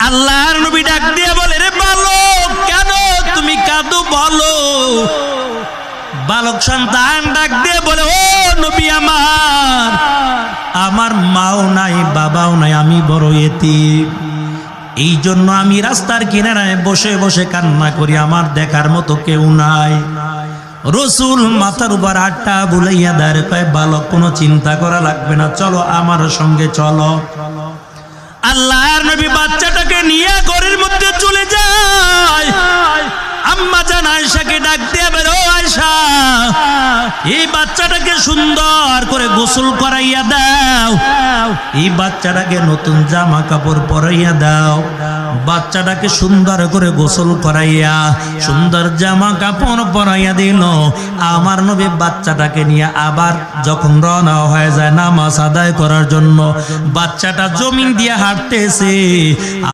আল্লাহর নবী ডাক দিয়ে বলে, রে বালক, কেন তুমি কাঁদো বলো। বালক সন্তান ডাক দিয়ে বলে, ও নবী, আমার মাও নাই, বাবাও নাই, আমি বড় এতিম। এই জন্য আমি রাস্তার কিনারায় বসে বসে কান্না করি, আমার দেখার মতো কেউ নাই। রসুল মাথার উপর আটটা বুলাইয়া দাঁড়ে পায়, বালক কোনো চিন্তা করা লাগবে না, চলো আমার সঙ্গে চলো। আল্লাহর নবী বাচ্চাটাকে নিয়ে ঘরের মধ্যে চলে যায়। আম্মা জান আয়েশাকে ডাক দিয়ে বলে, ও আয়েশা, এই বাচ্চাটাকে সুন্দর করে গোসল করাইয়া দাও, এই বাচ্চাটাকে নতুন জামা কাপড় পরাইয়া দাও। বাচ্চাটাকে সুন্দর করে গোসল করাইয়া সুন্দর জামা কাপড় পরাইয়া দিল। আমার নবী বাচ্চাটাকে নিয়ে আবার যখন রওনা হয়ে যায় নামাজ আদায় করার জন্য, বাচ্চাটা জমিন দিয়ে হাঁটতেছে।